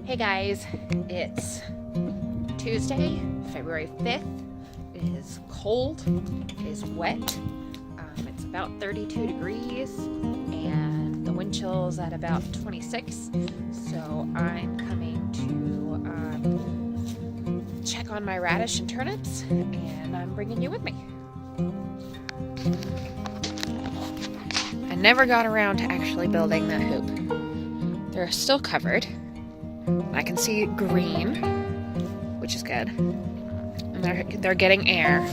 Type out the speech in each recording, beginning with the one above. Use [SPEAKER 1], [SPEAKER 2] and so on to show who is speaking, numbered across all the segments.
[SPEAKER 1] Hey guys, it's Tuesday, February 5th. It is cold, it is wet, it's about 32 degrees and the wind chill is at about 26. So I'm coming to check on my radish and turnips, and I'm bringing you with me. I never got around to actually building that hoop. They're still covered. I can see green, which is good. And they're getting air.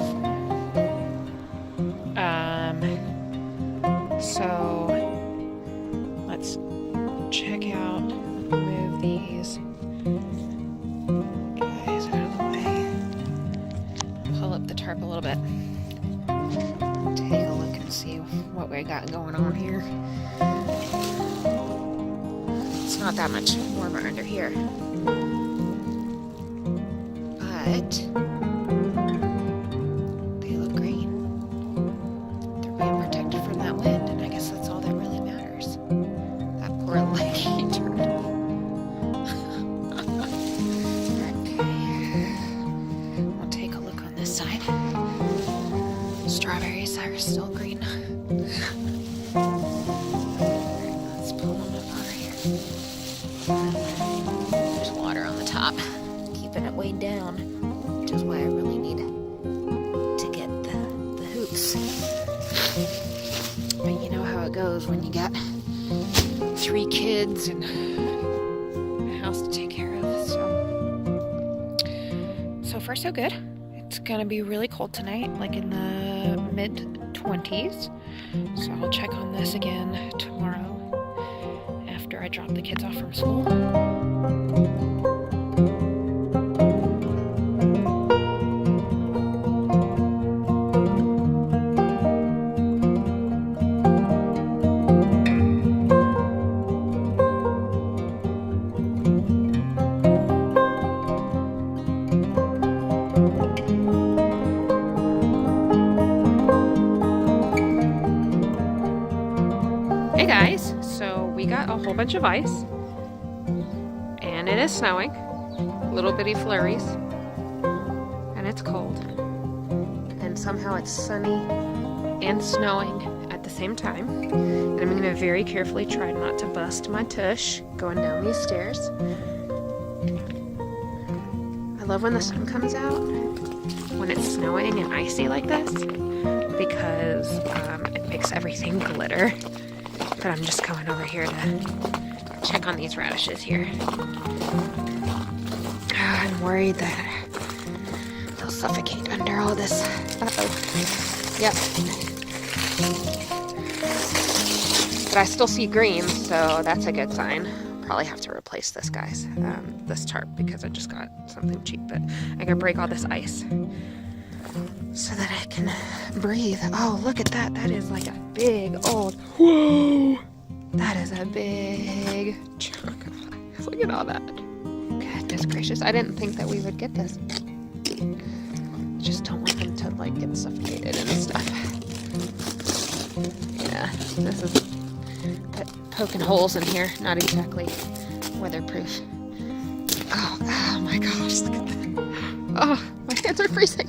[SPEAKER 1] So let's check out, move these guys out of the way. Pull up the tarp a little bit. Take a look and see what we got going on here. It's not that much warmer under here, but they look green. They're being protected from that wind, and I guess that's all that really matters. That poor leggy turnip. Okay, we'll take a look on this side. Strawberries are still green. Let's pull them up over here. There's water on the top, keeping it way down, which is why I really need to get the hoops. But you know how it goes when you got 3 kids and a house to take care of. So far so good. It's gonna be really cold tonight, like in the mid-20s. So I'll check on this again tomorrow after I drop the kids off from school. Hey guys, so we got a whole bunch of ice, and it is snowing, little bitty flurries, and it's cold, and somehow it's sunny and snowing at the same time, and I'm going to very carefully try not to bust my tush going down these stairs. I love when the sun comes out, when it's snowing and icy like this, because it makes everything glitter. But I'm just going over here to check on these radishes here. I'm worried that they'll suffocate under all this. Uh-oh. Yep. But I still see green, so that's a good sign. Probably have to replace this, guys, this tarp, because I just got something cheap. But I gotta break all this ice so that I can breathe. Oh, look at that. That is like a big old... Whoa! That is a big chunk of ice. Look at all that. Goodness gracious. I didn't think that we would get this. Just don't want them to, like, get suffocated and stuff. Yeah, this is poking holes in here. Not exactly weatherproof. Oh my gosh. Look at that. Oh, my hands are freezing.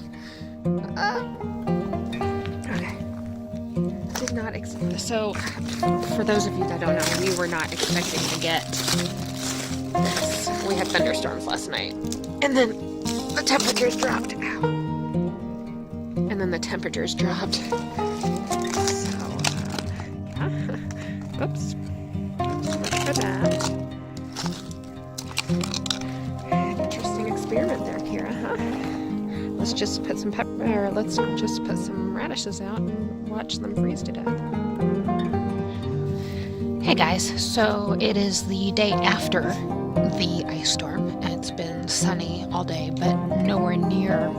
[SPEAKER 1] Okay. Did not expect. So, for those of you that don't know, we were not expecting to get this. We had thunderstorms last night, and then the temperatures dropped. Ow. And then the temperatures dropped. So, yeah. Oops. Look for that. Interesting experiment there, Kira, huh? Let's just put some let's just put some radishes out and watch them freeze to death. Hey guys, so it is the day after the ice storm. It's been sunny all day, but nowhere near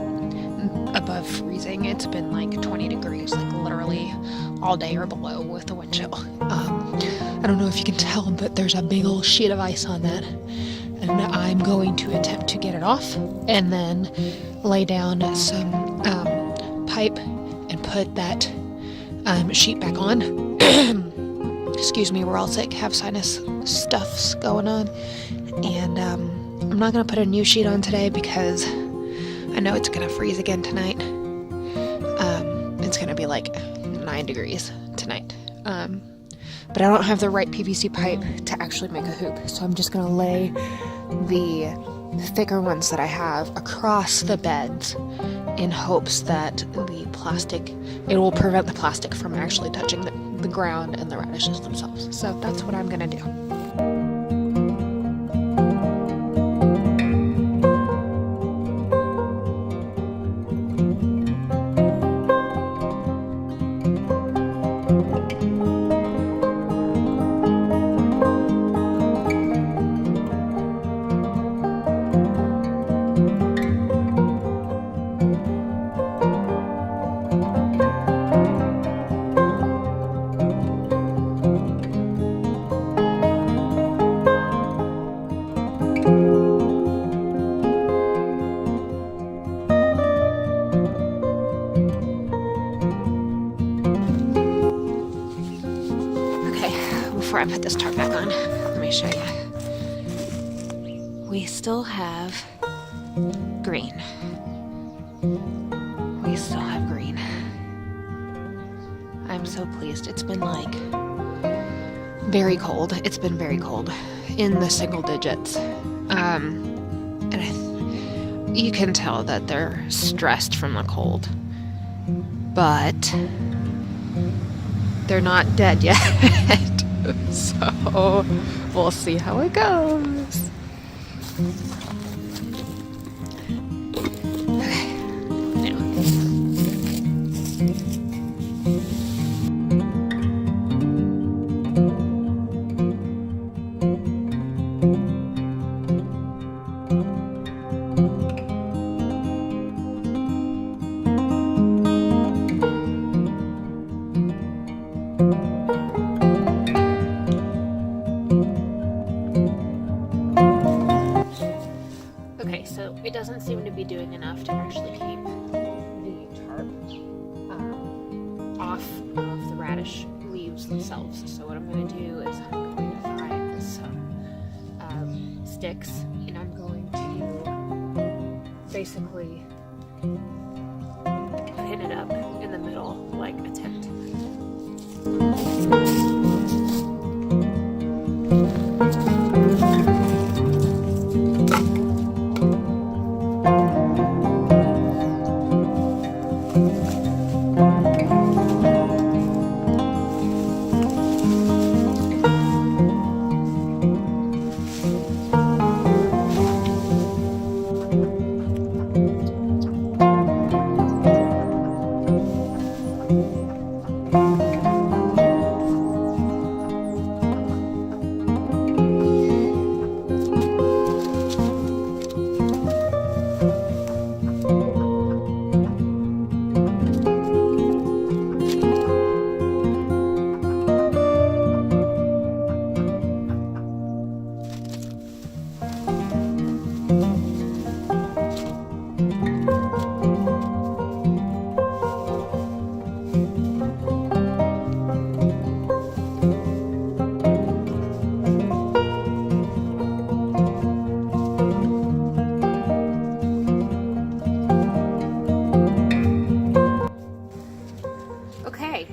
[SPEAKER 1] above freezing. It's been like 20 degrees, like literally all day or below with the wind chill. I don't know if you can tell, but there's a big old sheet of ice on that. And I'm going to attempt to get it off and then lay down some pipe and put that sheet back on, Excuse me, we're all sick, have sinus stuffs going on. And I'm not going to put a new sheet on today because I know it's going to freeze again tonight. It's going to be like 9 degrees tonight. But I don't have the right PVC pipe to actually make a hoop. So I'm just going to lay the thicker ones that I have across the beds in hopes that it will prevent the plastic from actually touching the ground and the radishes themselves. So that's what I'm going to do. Before I put this tarp back on, let me show you. We still have green. We still have green. I'm so pleased. It's been like very cold. It's been very cold in the single digits. And you can tell that they're stressed from the cold. But they're not dead yet. So we'll see how it goes. It doesn't seem to be doing enough to actually keep the tarp off of the radish leaves themselves. So what I'm going to do is I'm going to find some sticks, and I'm going to basically pin it up in the middle like a tent.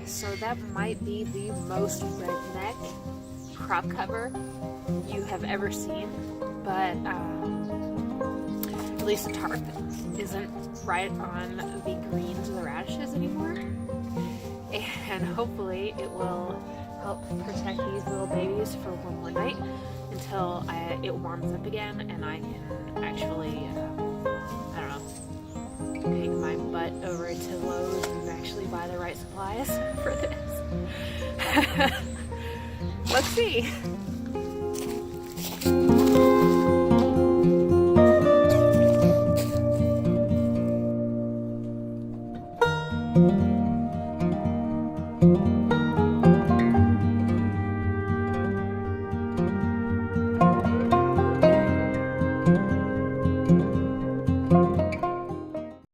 [SPEAKER 1] So that might be the most redneck crop cover you have ever seen, but at least the tarp isn't right on the greens of the radishes anymore, and hopefully it will help protect these little babies for one more night until it warms up again and I can actually, I don't know, take my butt over to Lowe's and actually buy the right supplies for this. Let's see.